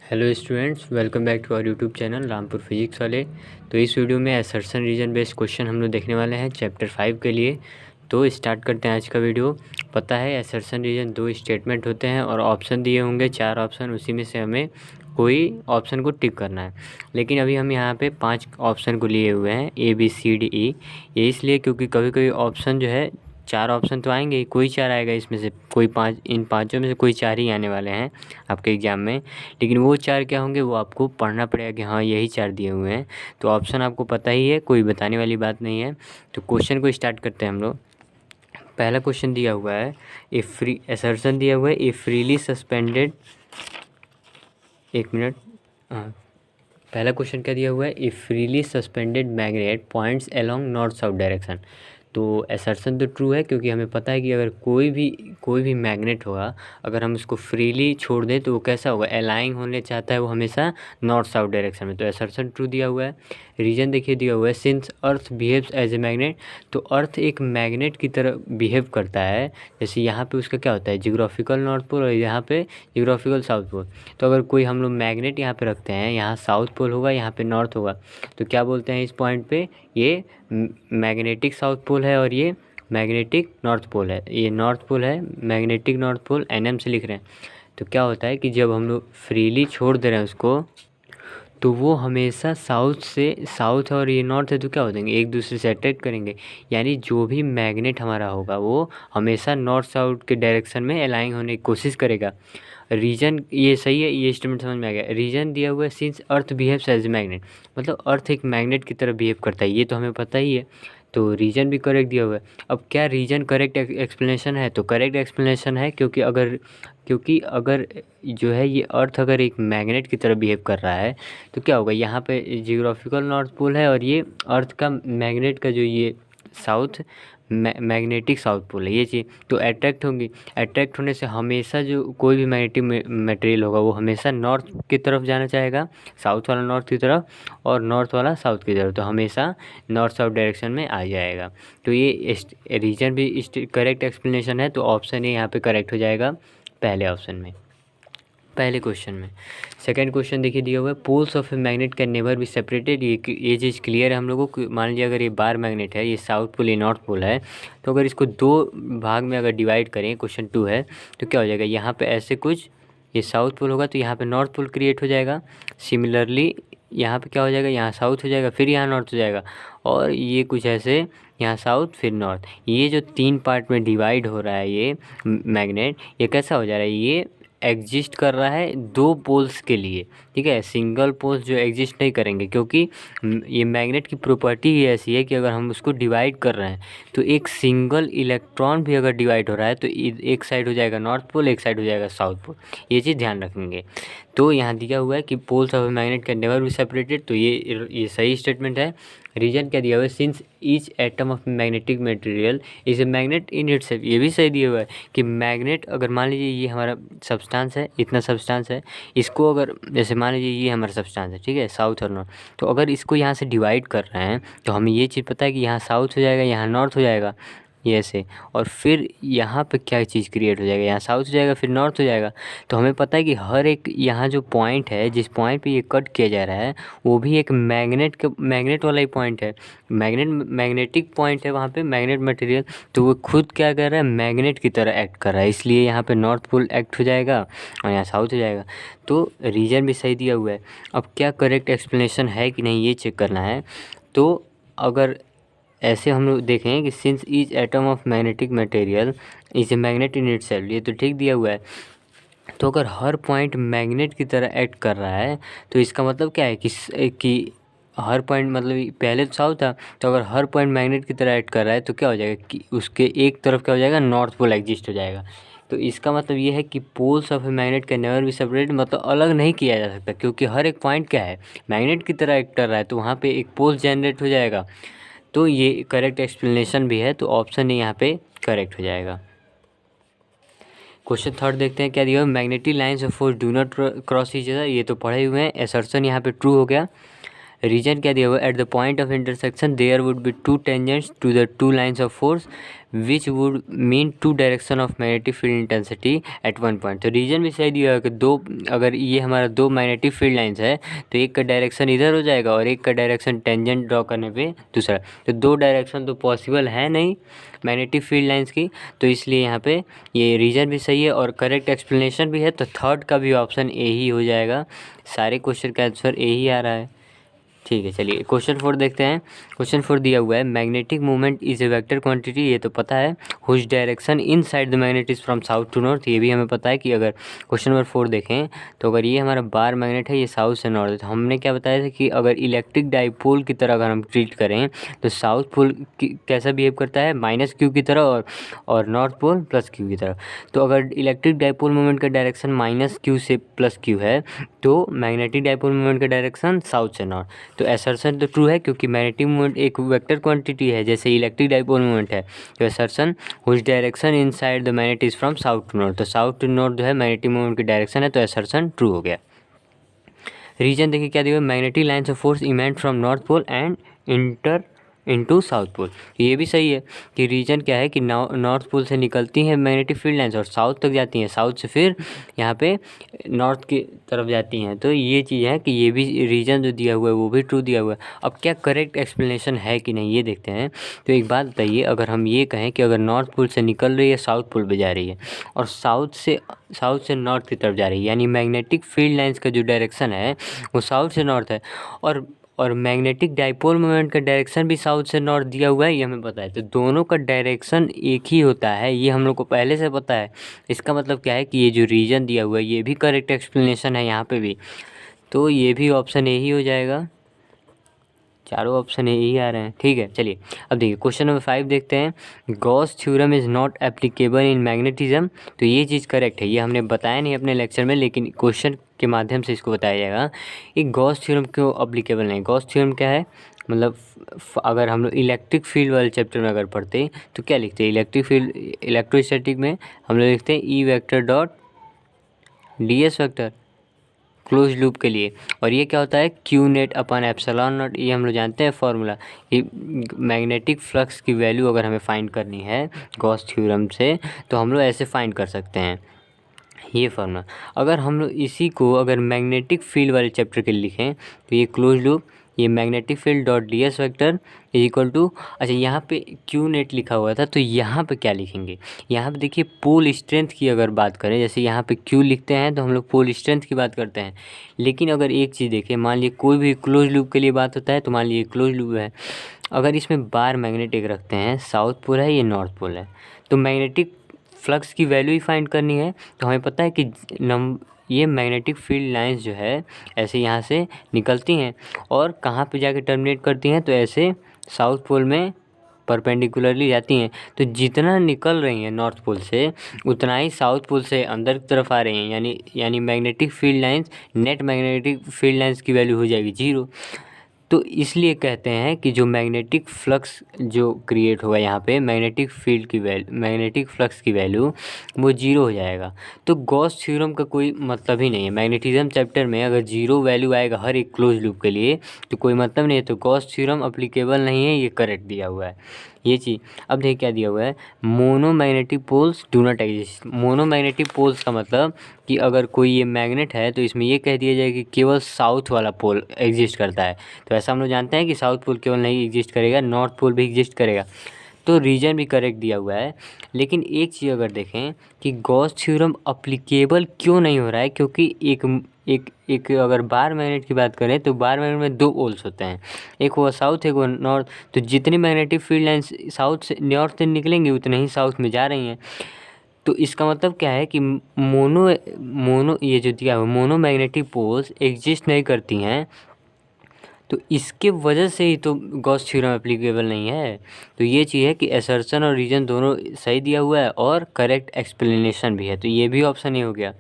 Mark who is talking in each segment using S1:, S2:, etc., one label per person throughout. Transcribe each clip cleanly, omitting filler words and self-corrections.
S1: Hello students, welcome back to our YouTube channel Rampur physics वाले। तो इस वीडियो में असर्शन रीजन बेस्ड क्वेश्चन हम लोग देखने वाले हैं चैप्टर 5 के लिए। तो स्टार्ट करते हैं आज का वीडियो। पता है असर्शन रीजन 2 स्टेटमेंट होते हैं और ऑप्शन दिए होंगे 4 ऑप्शन, उसी में से हमें कोई ऑप्शन को टिक करना है। लेकिन अभी हम यहाँ पे 5 ऑप्शन को लिए हुए हैं ABCDE। ये इसलिए क्योंकि कभी कभी ऑप्शन जो है 4 ऑप्शन तो आएंगे, कोई 4 आएगा इसमें से, कोई 5, इन पाँचों में से कोई 4 ही आने वाले हैं आपके एग्ज़ाम में। लेकिन वो 4 क्या होंगे वो आपको पढ़ना पड़ेगा कि हाँ यही 4 दिए हुए हैं। तो ऑप्शन आपको पता ही है, कोई बताने वाली बात नहीं है। तो क्वेश्चन को स्टार्ट करते हैं हम लोग। पहला क्वेश्चन दिया हुआ है, असर्शन दिया हुआ है ए फ्रीली सस्पेंडेड। एक मिनट, हाँ, पहला क्वेश्चन क्या दिया हुआ है, ए freely suspended magnet points along north south direction. तो असर्शन तो ट्रू है क्योंकि हमें पता है कि अगर कोई भी मैग्नेट होगा, अगर हम उसको फ्रीली छोड़ दें तो वो कैसा होगा, अलाइंग होने चाहता है वो हमेशा नॉर्थ साउथ डायरेक्शन में। तो असर्शन ट्रू दिया हुआ है। रीजन देखिए दिया हुआ है, since earth behaves as a magnet. तो अर्थ एक मैग्नेट की तरह बिहेव करता है। जैसे यहाँ पे उसका क्या होता है, जियोग्राफिकल नॉर्थ पोल और यहाँ पे जियोग्राफिकल साउथ पोल। तो अगर कोई हम लोग मैग्नेट यहाँ पे रखते हैं, यहाँ साउथ पोल होगा, यहाँ पे नॉर्थ होगा, तो क्या बोलते हैं इस पॉइंट पे, ये मैग्नेटिक साउथ पोल है और ये मैग्नेटिक नॉर्थ पोल है। ये नॉर्थ पोल है, मैग्नेटिक नॉर्थ पोल NM से लिख रहे हैं। तो क्या होता है कि जब हम लोग फ्रीली छोड़ दे रहे हैं उसको, तो वो हमेशा साउथ और ये नॉर्थ है तो क्या हो जाएंगे, एक दूसरे से अट्रैक्ट करेंगे। यानी जो भी मैग्नेट हमारा होगा वो हमेशा नॉर्थ साउथ के डायरेक्शन में अलाइन होने की कोशिश करेगा। रीजन ये सही है, ये स्टेटमेंट समझ में आ गया। रीजन दिया हुआ है, since earth behaves as a magnet, मतलब अर्थ एक मैग्नेट की तरह बिहेव करता है, ये तो हमें पता ही है। तो रीजन भी करेक्ट दिया हुआ है। अब क्या रीजन करेक्ट एक्सप्लेनेशन है, तो करेक्ट एक्सप्लेनेशन है क्योंकि अगर जो है ये अर्थ अगर एक मैग्नेट की तरह बिहेव कर रहा है तो क्या होगा, यहाँ पे जियोग्राफिकल नॉर्थ पोल है और ये अर्थ का मैग्नेट का जो ये साउथ मैग्नेटिक साउथ पोल है, ये चीज़ तो अट्रैक्ट होंगी। अट्रैक्ट होने से हमेशा जो कोई भी मैग्नेटिक मटेरियल होगा वो हमेशा नॉर्थ की तरफ जाना चाहेगा, साउथ वाला नॉर्थ की तरफ और नॉर्थ वाला साउथ की तरफ, तो हमेशा नॉर्थ साउथ डायरेक्शन में आ जाएगा। तो ये रीजन भी करेक्ट एक्सप्लेनेशन है। तो ऑप्शन ए यहाँ पे करेक्ट हो जाएगा पहले ऑप्शन में, पहले क्वेश्चन में। सेकंड क्वेश्चन देखिए दिया हुआ है, poles of a magnet can never be separated. ये चीज़ क्लियर है हम लोगों को। मान लीजिए अगर ये बार मैग्नेट है, ये साउथ पोल ये नॉर्थ पोल है, तो अगर इसको 2 भाग में अगर डिवाइड करें, क्वेश्चन 2 है, तो क्या हो जाएगा, यहाँ पे ऐसे कुछ ये साउथ पोल होगा तो यहाँ पे नॉर्थ पोल क्रिएट हो जाएगा। सिमिलरली यहाँ पे क्या हो जाएगा, यहाँ साउथ हो जाएगा, फिर यहाँ नॉर्थ हो जाएगा, और ये कुछ ऐसे यहाँ साउथ फिर नॉर्थ। ये जो 3 पार्ट में डिवाइड हो रहा है ये मैग्नेट, ये कैसा हो जा रहा है, ये एग्जिस्ट कर रहा है 2 पोल्स के लिए, ठीक है। सिंगल पोल्स जो एग्जिस्ट नहीं करेंगे, क्योंकि ये मैग्नेट की प्रॉपर्टी ही ऐसी है कि अगर हम उसको डिवाइड कर रहे हैं तो एक सिंगल इलेक्ट्रॉन भी अगर डिवाइड हो रहा है तो एक साइड हो जाएगा नॉर्थ पोल, एक साइड हो जाएगा साउथ पोल। ये चीज़ ध्यान रखेंगे। तो यहाँ दिया हुआ है कि poles of magnet can never be separated, तो ये सही स्टेटमेंट है। रीजन क्या दिया हुआ है, since each atom of magnetic material is a magnet in itself, ये भी सही दिया हुआ है कि मैग्नेट, अगर मान लीजिए ये हमारा सब्सटेंस है, इतना सब्सटेंस है, इसको अगर जैसे मान लीजिए ये हमारा सब्सटेंस है, ठीक है, साउथ और नॉर्थ, तो अगर इसको यहाँ से डिवाइड कर रहे हैं तो हमें ये चीज़ पता है कि यहाँ साउथ हो जाएगा, यहाँ नॉर्थ हो जाएगा, ये ऐसे, और फिर यहाँ पे क्या चीज़ क्रिएट हो जाएगा, यहाँ साउथ हो जाएगा फिर नॉर्थ हो जाएगा। तो हमें पता है कि हर एक यहाँ जो पॉइंट है, जिस पॉइंट पे ये कट किया जा रहा है, वो भी एक मैग्नेट वाला ही पॉइंट है, मैग्नेटिक पॉइंट है वहाँ पे, मैग्नेट मटेरियल। तो वो खुद क्या कर रहा है, मैग्नेट की तरह एक्ट कर रहा है, इसलिए यहाँ पे नॉर्थ पोल एक्ट हो जाएगा और यहाँ साउथ हो जाएगा। तो रीजन भी सही दिया हुआ है। अब क्या करेक्ट एक्सप्लेनेशन है कि नहीं ये चेक करना है। तो अगर ऐसे हम लोग देखें कि since each atom of magnetic material is a magnet in itself, ये तो ठीक दिया हुआ है। तो अगर हर पॉइंट मैग्नेट की तरह एक्ट कर रहा है तो इसका मतलब क्या है कि हर पॉइंट, मतलब पहले तो साउथ था, तो अगर हर पॉइंट मैग्नेट की तरह एक्ट कर रहा है तो क्या हो जाएगा कि उसके एक तरफ क्या हो जाएगा, नॉर्थ पोल एग्जिस्ट हो जाएगा। तो इसका मतलब ये है कि poles of a magnet can never be separated, मतलब अलग नहीं किया जा सकता, क्योंकि हर एक पॉइंट क्या है, मैग्नेट की तरह एक्ट कर रहा है, तो वहाँ पे एक पोल जनरेट हो जाएगा। तो ये करेक्ट एक्सप्लेनेशन भी है, तो ऑप्शन ए यहाँ पे करेक्ट हो जाएगा। क्वेश्चन थर्ड देखते हैं क्या दिया हुआ, magnetic lines of force do not cross each other. ये तो पढ़े हुए हैं, असर्शन यहाँ पे ट्रू हो गया। रीजन क्या दिया हुआ है, at the point of intersection there would be two tangents to the two lines of force which would mean two direction of magnetic field intensity at one point. तो reason भी सही दिया हुआ है कि दो, अगर ये हमारा दो मैग्नेटिक फील्ड लाइन्स है तो एक का डायरेक्शन इधर हो जाएगा और एक का डायरेक्शन टेंजेंट ड्रॉ करने पे दूसरा, तो दो डायरेक्शन तो पॉसिबल है नहीं मैग्नेटिक फील्ड लाइन्स की, तो इसलिए यहाँ पे ये रीजन भी सही है और करेक्ट एक्सप्लेनेशन भी है। तो थर्ड का भी ऑप्शन ए ही हो जाएगा, सारे क्वेश्चन का आंसर ए ही आ रहा है। ठीक है, चलिए क्वेश्चन 4 देखते हैं। क्वेश्चन 4 दिया हुआ है, magnetic moment is a vector quantity, ये तो पता है। Whose direction inside the magnet is from south to north, ये भी हमें पता है कि अगर क्वेश्चन नंबर 4 देखें तो अगर ये हमारा बार मैग्नेट है, ये साउथ से नॉर्थ है, तो हमने क्या बताया था कि अगर इलेक्ट्रिक डाइपोल की तरह अगर हम ट्रीट करें तो साउथ पोल कैसा बिहेव करता है, माइनस क्यू की तरह, और नॉर्थ पोल प्लस क्यू की तरह। तो अगर इलेक्ट्रिक डाइपोल मोमेंट का डायरेक्शन माइनस क्यू से प्लस क्यू है तो मैग्नेटिक डाइपोल मोमेंट का डायरेक्शन साउथ से नॉर्थ। तो असर्शन तो ट्रू है क्योंकि मैग्नेटिक मोमेंट एक वेक्टर क्वांटिटी है जैसे इलेक्ट्रिक डाइपोल मोमेंट है। तो assertion which direction inside the magnet is from south to north, तो साउथ टू नॉर्थ जो है मैग्नेटिक मोमेंट की डायरेक्शन है, तो असर्शन ट्रू हो गया। रीजन देखिए क्या दिया, magnetic lines of force emanate from north pole and enter into south pole, ये भी सही है कि रीजन क्या है कि नॉर्थ पोल से निकलती हैं मैग्नेटिक फील्ड लाइन्स और साउथ तक जाती हैं, साउथ से फिर यहाँ पे नॉर्थ की तरफ जाती हैं। तो ये चीज़ है कि ये भी रीजन जो दिया हुआ है वो भी ट्रू दिया हुआ है। अब क्या करेक्ट एक्सप्लेनेशन है कि नहीं ये देखते हैं। तो एक बात बताइए, अगर हम ये कहें कि अगर नॉर्थ पोल से निकल रही है साउथ पोल पर जा रही है और साउथ से नॉर्थ की तरफ जा रही है, यानी मैग्नेटिक फील्ड लाइन्स का जो डायरेक्शन है वो साउथ से नॉर्थ है, और मैग्नेटिक डाइपोल मोमेंट का डायरेक्शन भी साउथ से नॉर्थ दिया हुआ है, ये हमें पता है। तो दोनों का डायरेक्शन एक ही होता है, ये हम लोग को पहले से पता है। इसका मतलब क्या है कि ये जो रीजन दिया हुआ है ये भी करेक्ट एक्सप्लेनेशन है यहाँ पे भी, तो ये भी ऑप्शन ए ही हो जाएगा। चारों ऑप्शन यही आ रहे हैं। ठीक है, चलिए अब देखिए क्वेश्चन नंबर 5 देखते हैं। Gauss theorem is not applicable in magnetism, तो ये चीज़ करेक्ट है, ये हमने बताया नहीं अपने लेक्चर में, लेकिन क्वेश्चन के माध्यम से इसको बताया जाएगा कि गॉस थ्योरम क्यों एप्लीकेबल नहीं। गॉस थ्योरम क्या है, मतलब अगर हम लोग इलेक्ट्रिक फील्ड वाले चैप्टर में अगर पढ़ते तो क्या लिखते हैं, इलेक्ट्रिक फील्ड इलेक्ट्रोस्टैटिक में हम लोग लिखते हैं E vector dot D S vector close loop के लिए, और ये क्या होता है Q net upon epsilon not, ये हम लोग जानते हैं फॉर्मूला। ये मैग्नेटिक फ्लक्स की वैल्यू अगर हमें फाइंड करनी है गॉस थ्योरम से तो हम लोग ऐसे फाइंड कर सकते हैं ये फॉर्मूला। अगर हम लोग इसी को अगर मैग्नेटिक फील्ड वाले चैप्टर के लिए लिखें तो ये क्लोज लूप, ये magnetic field dot D S vector is equal to, अच्छा यहाँ पे क्यू नेट लिखा हुआ था तो यहाँ पे क्या लिखेंगे, यहाँ पे देखिए पोल स्ट्रेंथ की अगर बात करें, जैसे यहाँ पे क्यू लिखते हैं तो हम लोग पोल स्ट्रेंथ की बात करते हैं। लेकिन अगर एक चीज़ देखिए, मान लीजिए कोई भी क्लोज लूप के लिए बात होता है, तो मान लीजिए क्लोज लूप है, अगर इसमें बार मैग्नेट एक रखते हैं, साउथ पोल है ये नॉर्थ पोल है, तो मैग्नेटिक फ्लक्स की वैल्यू ही फाइंड करनी है। तो हमें पता है कि ये मैग्नेटिक फील्ड लाइंस जो है ऐसे यहाँ से निकलती हैं और कहाँ पे जाके टर्मिनेट करती हैं, तो ऐसे साउथ पोल में परपेंडिकुलरली जाती हैं। तो जितना निकल रही हैं नॉर्थ पोल से उतना ही साउथ पोल से अंदर की तरफ आ रही हैं, यानी magnetic field lines, net magnetic field lines की वैल्यू हो जाएगी 0। तो इसलिए कहते हैं कि जो मैग्नेटिक फ्लक्स जो क्रिएट होगा यहाँ पे, मैग्नेटिक फील्ड की वैल्यू, मैग्नेटिक फ्लक्स की वैल्यू वो 0 हो जाएगा। तो गॉस थ्योरम का कोई मतलब ही नहीं है। मैग्नेटिज्म चैप्टर में अगर 0 वैल्यू आएगा हर एक क्लोज लूप के लिए तो कोई मतलब नहीं है, तो गॉस थ्योरम अप्लीकेबल नहीं है, ये करेक्ट दिया हुआ है ये चीज़। अब देखिए क्या दिया हुआ है, monomagnetic poles do not exist. Monomagnetic poles का मतलब कि अगर कोई ये मैग्नेट है तो इसमें ये कह दिया जाए कि केवल साउथ वाला पोल एग्जिस्ट करता है। तो ऐसा हम लोग जानते हैं कि साउथ पोल केवल नहीं एग्जिस्ट करेगा, नॉर्थ पोल भी एग्जिस्ट करेगा। तो रीजन भी करेक्ट दिया हुआ है। लेकिन एक चीज़ अगर देखें कि गॉस थ्योरम अप्लीकेबल क्यों नहीं हो रहा है, क्योंकि एक अगर बार मैग्नेट की बात करें तो बार मैग्नेट में 2 पोल्स होते हैं, एक हुआ साउथ एक हुआ नॉर्थ। तो जितनी मैग्नेटिक फील्ड लाइन्स साउथ से नॉर्थ से निकलेंगी उतने ही साउथ में जा रही हैं। तो इसका मतलब क्या है कि मोनो ये जो दिया हुआ मोनो मैग्नेटिक पोल्स एग्जिस्ट नहीं करती हैं, तो इसके वजह से ही तो गॉस थ्योरम एप्लीकेबल नहीं है। तो ये चीज़ है कि असर्शन और रीजन दोनों सही दिया हुआ है और करेक्ट एक्सप्लेनेशन भी है, तो ये भी ऑप्शन ही हो गया।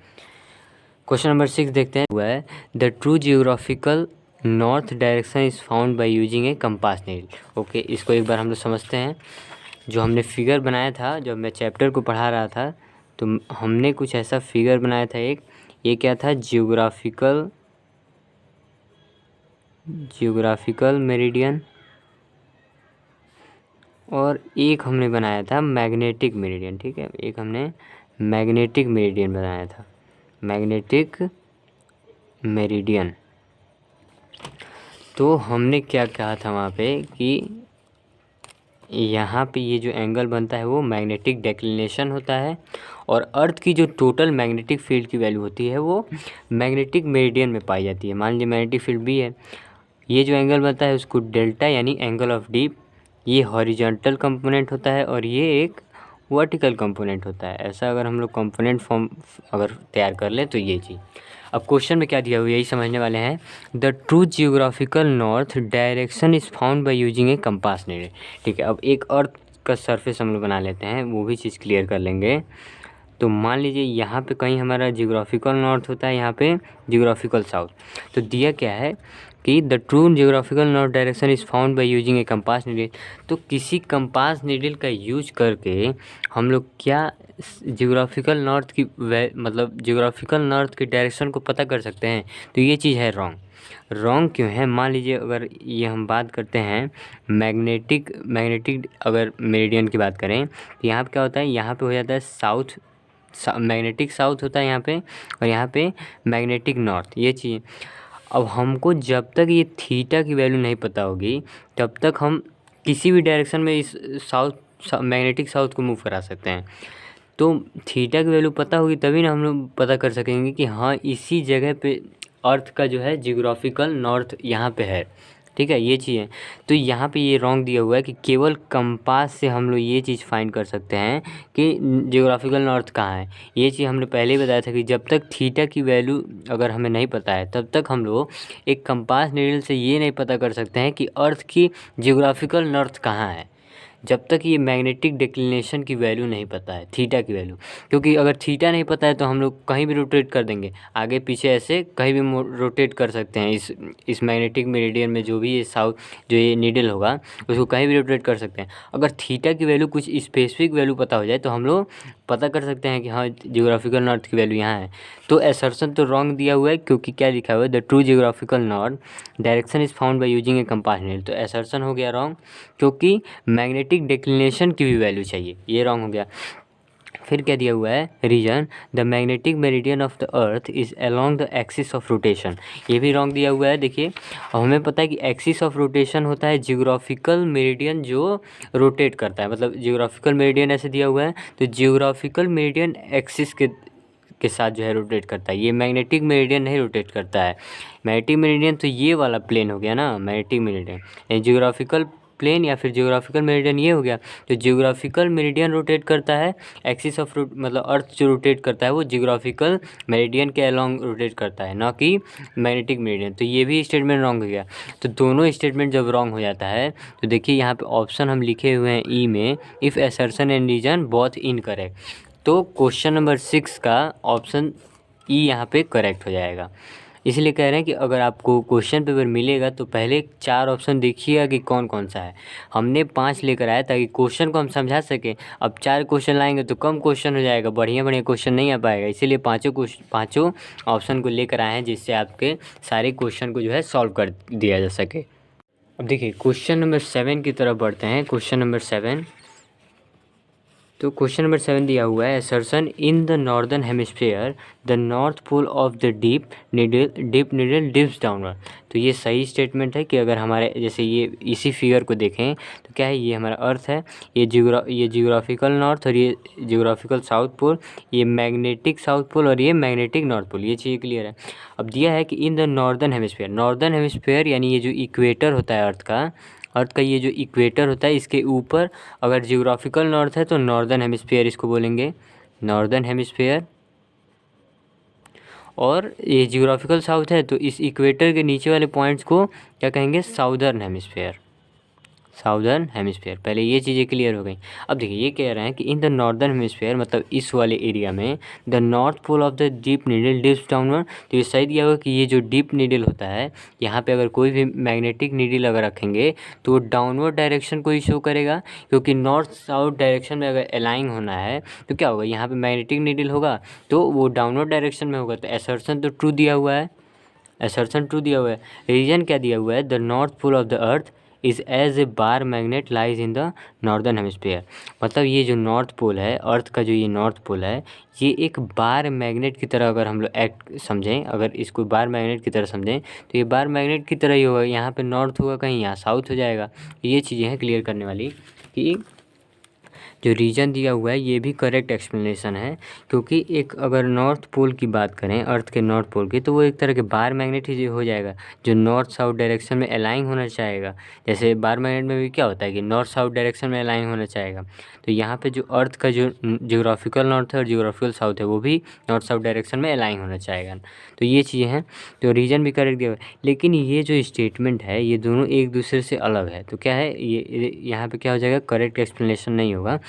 S1: क्वेश्चन नंबर 6 देखते हैं, हुआ है the true geographical north direction is found by using A compass needle. Okay, इसको एक बार हम लोग समझते हैं। जो हमने फिगर बनाया था जब मैं चैप्टर को पढ़ा रहा था, तो हमने कुछ ऐसा फिगर बनाया था एक, ये क्या था, जियोग्राफिकल जियोग्राफिकल मेरिडियन, और एक हमने बनाया था मैग्नेटिक मेरिडियन। ठीक है, एक हमने मैग्नेटिक मेरिडियन बनाया था, मैग्नेटिक मेरिडियन। तो हमने क्या कहा था वहाँ पे कि यहाँ पे ये जो एंगल बनता है वो मैग्नेटिक डेक्लिनेशन होता है, और अर्थ की जो टोटल मैग्नेटिक फील्ड की वैल्यू होती है वो मैग्नेटिक मेरिडियन में पाई जाती है। मान लीजिए मैग्नेटिक फील्ड भी है, ये जो एंगल बनता है उसको डेल्टा यानी एंगल ऑफ डीप, ये हॉरिजॉन्टल कंपोनेंट होता है और ये एक वर्टिकल कंपोनेंट होता है। ऐसा अगर हम लोग कंपोनेंट फॉर्म अगर तैयार कर लें तो ये चीज़। अब क्वेश्चन में क्या दिया हुआ है यही समझने वाले हैं। The true geographical north direction is found by using A compass needle. ठीक है, अब एक अर्थ का सरफेस हम लोग बना लेते हैं, वो भी चीज़ क्लियर कर लेंगे। तो मान लीजिए यहाँ पे कहीं हमारा जियोग्राफिकल नॉर्थ होता है, यहाँ पे जियोग्राफिकल साउथ। तो दिया क्या है कि the true geographical north direction is found by using A compass needle. तो किसी कंपास नीडल का यूज करके हम लोग क्या जियोग्राफिकल नॉर्थ की मतलब जियोग्राफिकल नॉर्थ की डायरेक्शन को पता कर सकते हैं। तो ये चीज़ है रॉन्ग। रॉन्ग क्यों है? मान लीजिए अगर ये हम बात करते हैं मैग्नेटिक अगर मेरिडियन की बात करें तो यहाँ पे क्या होता है, यहाँ पे हो जाता है साउथ, मैग्नेटिक साउथ होता है यहाँ पे, और यहाँ पे मैग्नेटिक नॉर्थ, ये चीज़। अब हमको जब तक ये थीटा की वैल्यू नहीं पता होगी तब तक हम किसी भी डायरेक्शन में इस मैग्नेटिक साउथ को मूव करा सकते हैं। तो थीटा की वैल्यू पता होगी तभी ना हम लोग पता कर सकेंगे कि हाँ इसी जगह पे अर्थ का जो है जियोग्राफिकल नॉर्थ यहाँ पे है। ठीक है, ये चीज़ है। तो यहाँ पे ये रॉन्ग दिया हुआ है कि केवल कंपास से हम लोग ये चीज़ फाइंड कर सकते हैं कि जियोग्राफिकल नॉर्थ कहाँ है। ये चीज़ हमने पहले ही बताया था कि जब तक थीटा की वैल्यू अगर हमें नहीं पता है तब तक हम लोग एक कंपास नीडल से ये नहीं पता कर सकते हैं कि अर्थ की जियोग्राफिकल नॉर्थ कहाँ है, जब तक ये मैग्नेटिक डिक्लिनेशन की वैल्यू नहीं पता है, थीटा की वैल्यू। क्योंकि अगर थीटा नहीं पता है तो हम लोग कहीं भी रोटेट कर देंगे, आगे पीछे ऐसे कहीं भी रोटेट कर सकते हैं। इस मैग्नेटिक मेरिडियन में जो भी ये साउथ जो ये नीडल होगा उसको कहीं भी रोटेट कर सकते हैं। अगर थीटा की वैल्यू कुछ स्पेसिफिक वैल्यू पता हो जाए तो हम लोग पता कर सकते हैं कि हाँ जियोग्राफिकल नॉर्थ की वैल्यू यहाँ है। तो एसर्शन तो रॉन्ग दिया हुआ है, क्योंकि क्या लिखा हुआ है, the true geographical north direction is found by using A compass needle. तो एसर्शन हो गया रॉन्ग, क्योंकि मैग्नेटिक डिक्लिनेशन की भी वैल्यू चाहिए, ये रॉन्ग हो गया। फिर क्या दिया हुआ है, reason the magnetic meridian of the earth is along the axis of rotation, ये भी रॉन्ग दिया हुआ है। देखिए हमें पता है कि एक्सिस ऑफ रोटेशन होता है जियोग्राफिकल मेरिडियन जो रोटेट करता है, मतलब जियोग्राफिकल मेरिडियन ऐसे दिया हुआ है तो जियोग्राफिकल मेरिडियन एक्सिस के साथ जो है रोटेट करता है, ये मैग्नेटिक मेरिडियन नहीं रोटेट करता है। मैग्नेटिक मेरिडियन तो ये वाला प्लेन हो गया ना मैग्नेटिक मेरिडियन, जियोग्राफिकल प्लेन या फिर जियोग्राफिकल मेरिडियन ये हो गया। तो जियोग्राफिकल मेरिडियन रोटेट करता है, एक्सिस ऑफ मतलब अर्थ जो रोटेट करता है वो जियोग्राफिकल मेरिडियन के अलोंग रोटेट करता है, ना कि मैग्नेटिक मेरिडियन। तो ये भी स्टेटमेंट रॉन्ग हो गया। तो दोनों स्टेटमेंट जब रॉन्ग हो जाता है तो देखिए यहाँ पे ऑप्शन हम लिखे हुए हैं ई में, if assertion and reason both incorrect. तो क्वेश्चन नंबर 6 का ऑप्शन ई यहाँ पे करेक्ट हो जाएगा। इसलिए कह रहे हैं कि अगर आपको क्वेश्चन पेपर मिलेगा तो पहले 4 ऑप्शन देखिएगा कि कौन कौन सा है। हमने 5 लेकर आया ताकि क्वेश्चन को हम समझा सकें। अब 4 क्वेश्चन लाएंगे तो कम क्वेश्चन हो जाएगा, बढ़िया बढ़िया क्वेश्चन नहीं आ पाएगा। इसीलिए पाँचों ऑप्शन को लेकर आए हैं जिससे आपके सारे क्वेश्चन को जो है सॉल्व कर दिया जा सके। अब देखिए क्वेश्चन नंबर 7 की तरफ बढ़ते हैं। क्वेश्चन नंबर 7, तो क्वेश्चन नंबर 7 दिया हुआ है, assertion in the northern hemisphere the north pole of the dip needle dips downward. तो ये सही स्टेटमेंट है कि अगर हमारे जैसे ये इसी फिगर को देखें तो क्या है, ये हमारा अर्थ है, ये जियोग्राफिकल नॉर्थ और ये जियोग्राफिकल साउथ पोल, ये मैग्नेटिक साउथ पोल और ये मैग्नेटिक नॉर्थ पोल, ये चीज़ क्लियर है। अब दिया है कि इन द नॉर्दर्न हेमिस्फीयर यानी ये जो इक्वेटर होता है अर्थ का ये जो इक्वेटर होता है इसके ऊपर अगर जियोग्राफिकल नॉर्थ है तो नॉर्दर्न हेमिस्फीयर इसको बोलेंगे, नॉर्दर्न हेमिस्फीयर। और ये जियोग्राफिकल साउथ है तो इस इक्वेटर के नीचे वाले पॉइंट्स को क्या कहेंगे, साउदर्न हेमिस्फीयर। पहले ये चीज़ें क्लियर हो गई। अब देखिए ये कह रहे हैं कि इन द नॉर्दर्न हेमिस्फीयर मतलब इस वाले एरिया में the north pole of the dip needle dips downward. तो ये सही दिया होगा कि ये जो डीप नीडल होता है यहाँ पे अगर कोई भी मैग्नेटिक नीडल अगर रखेंगे तो वो डाउनवर्ड डायरेक्शन को ही शो करेगा, क्योंकि नॉर्थ साउथ डायरेक्शन में अगर अलाइन होना है तो क्या होगा, यहाँ पर मैग्नेटिक नीडल होगा तो वो डाउनवर्ड डायरेक्शन में होगा। तो असर्शन तो ट्रू दिया हुआ है, असर्शन ट्रू दिया हुआ है। रीजन क्या दिया हुआ है, the north pole of the earth is as a bar magnet lies in the northern hemisphere. मतलब ये जो नॉर्थ पोल है, अर्थ का जो ये नॉर्थ पोल है, ये एक बार मैग्नेट की तरह अगर हम लोग एक्ट समझें, अगर इसको बार मैग्नेट की तरह समझें तो ये बार मैग्नेट की तरह ही होगा। यहाँ पे नॉर्थ होगा, कहीं यहाँ साउथ हो जाएगा। ये चीज़ें हैं क्लियर करने वाली कि जो रीजन दिया हुआ है ये भी करेक्ट एक्सप्लेनेशन है, क्योंकि एक अगर नॉर्थ पोल की बात करें, अर्थ के नॉर्थ पोल की, तो वो एक तरह के बार मैग्नेट ही हो जाएगा जो नॉर्थ साउथ डायरेक्शन में अलाइन होना चाहेगा। जैसे बार मैग्नेट में भी क्या होता है कि नॉर्थ साउथ डायरेक्शन में अलाइन होना चाहेगा, तो यहाँ पे जो अर्थ का जो जियोग्राफिकल नॉर्थ है और जियोग्राफिकल साउथ है वो भी नॉर्थ साउथ डायरेक्शन में अलाइन होना चाहेगा। तो ये चीज़ें हैं, तो रीजन भी करेक्ट दिया हुआ है। लेकिन ये जो स्टेटमेंट है ये दोनों एक दूसरे से अलग है, तो क्या है ये यहाँ पे क्या हो जाएगा, करेक्ट एक्सप्लेनेशन नहीं होगा।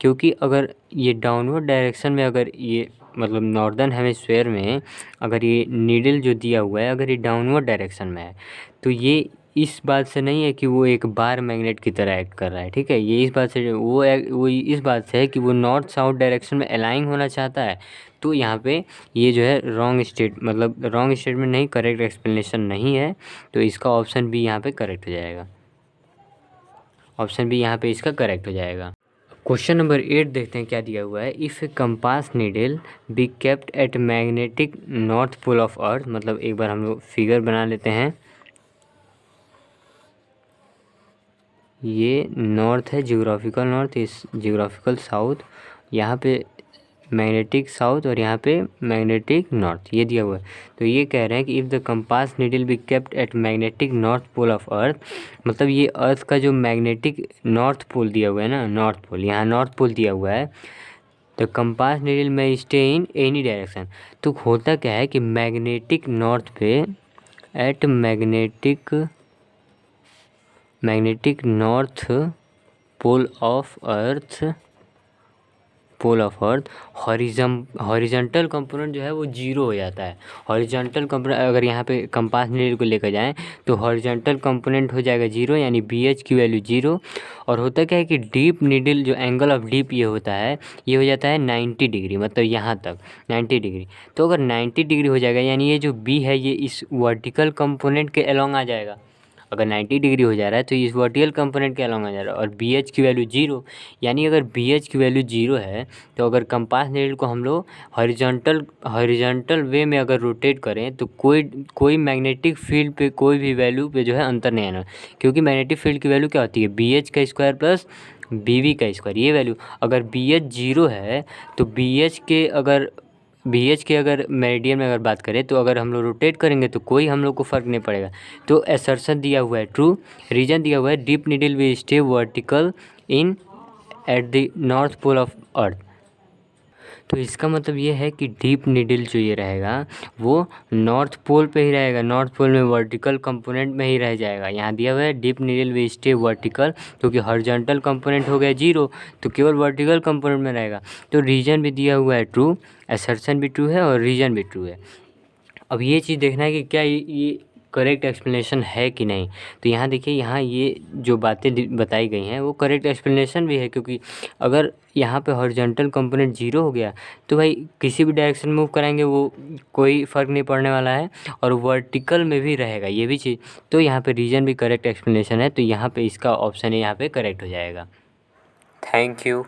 S1: क्योंकि अगर ये डाउनवर्ड डायरेक्शन में, अगर ये मतलब नॉर्दर्न हेमिस्फीयर में अगर ये नीडल जो दिया हुआ है अगर ये डाउनवर्ड डायरेक्शन में है, तो ये इस बात से नहीं है कि वो एक बार मैग्नेट की तरह एक्ट कर रहा है, ठीक है। ये इस बात से वो इस बात से है कि वो नॉर्थ साउथ डायरेक्शन में अलाइन होना चाहता है। तो यहाँ पे ये जो है रॉन्ग स्टेटमेंट नहीं, करेक्ट एक्सप्लेनेशन नहीं है। तो इसका ऑप्शन बी यहाँ पे करेक्ट हो जाएगा। ऑप्शन बी यहाँ पे इसका करेक्ट हो जाएगा। क्वेश्चन नंबर 8 देखते हैं क्या दिया हुआ है। If a compass needle be kept at magnetic north pole of earth, मतलब एक बार हम लोग फिगर बना लेते हैं। ये नॉर्थ है, जियोग्राफिकल नॉर्थ, इस जियोग्राफिकल साउथ, यहाँ पे मैग्नेटिक साउथ और यहाँ पे मैग्नेटिक नॉर्थ, ये दिया हुआ है। तो ये कह रहे हैं कि if the compass needle be kept at magnetic north pole of earth, मतलब ये अर्थ का जो मैग्नेटिक नॉर्थ पोल दिया हुआ है ना, नॉर्थ पोल, यहाँ नॉर्थ पोल दिया हुआ है, the compass needle may stay in any direction. तो होता क्या है कि मैग्नेटिक नॉर्थ पे at magnetic north pole of earth horizontal component जो है वो जीरो हो जाता है। हॉरिजॉन्टल कंपोनेंट अगर यहाँ पे कंपास नीडल को लेकर जाएं तो हॉरिजॉन्टल कंपोनेंट हो जाएगा जीरो, यानी BH की वैल्यू जीरो। और होता क्या है कि डीप नीडल जो एंगल ऑफ डीप ये होता है, ये हो जाता है 90 डिग्री, मतलब यहाँ तक 90 डिग्री। तो अगर 90 डिग्री हो जाएगा यानी ये जो B है ये इस वर्टिकल कंपोनेंट के अलोंग आ जाएगा। अगर 90 डिग्री हो जा रहा है तो इस वर्टिकल कंपोनेंट के अलोंग आ जा रहा है। और BH की वैल्यू जीरो, यानी अगर BH की वैल्यू जीरो है तो अगर कंपास नीडल को हम लोग हॉरिजॉन्टल वे में अगर रोटेट करें तो कोई मैग्नेटिक फील्ड पे कोई भी वैल्यू पे जो है अंतर नहीं आना। क्योंकि मैग्नेटिक फील्ड की वैल्यू क्या होती है, BH का स्क्वायर प्लस BV का स्क्वायर। ये वैल्यू अगर BH जीरो है तो BH के अगर मेरिडियन में अगर बात करें तो अगर हम लोग रोटेट करेंगे तो कोई हम लोग को फ़र्क नहीं पड़ेगा। तो असर्शन दिया हुआ है ट्रू, रीजन दिया हुआ है dip needle will stay vertical in at the north pole of earth. तो इसका मतलब ये है कि डीप नीडल जो ये रहेगा वो नॉर्थ पोल पे ही रहेगा, नॉर्थ पोल में वर्टिकल कंपोनेंट में ही रह जाएगा। यहाँ दिया हुआ है dip needle will stay vertical, क्योंकि हॉरिजॉन्टल कंपोनेंट हो गया जीरो तो केवल वर्टिकल कंपोनेंट में रहेगा। तो रीजन भी दिया हुआ है ट्रू, असर्शन भी ट्रू है और रीजन भी ट्रू है। अब ये चीज़ देखना है कि क्या ये करेक्ट एक्सप्लेनेशन है कि नहीं। तो यहाँ देखिए, यहाँ ये जो बातें बताई गई हैं वो करेक्ट एक्सप्लेनेशन भी है, क्योंकि अगर यहाँ पे हॉरिजॉन्टल कंपोनेंट जीरो हो गया तो भाई किसी भी डायरेक्शन मूव कराएंगे वो कोई फ़र्क नहीं पड़ने वाला है, और वर्टिकल में भी रहेगा ये भी चीज़। तो यहाँ पे रीजन भी करेक्ट एक्सप्लेनेशन है, तो यहाँ पे इसका ऑप्शन है यहाँ पे करेक्ट हो जाएगा। Thank you.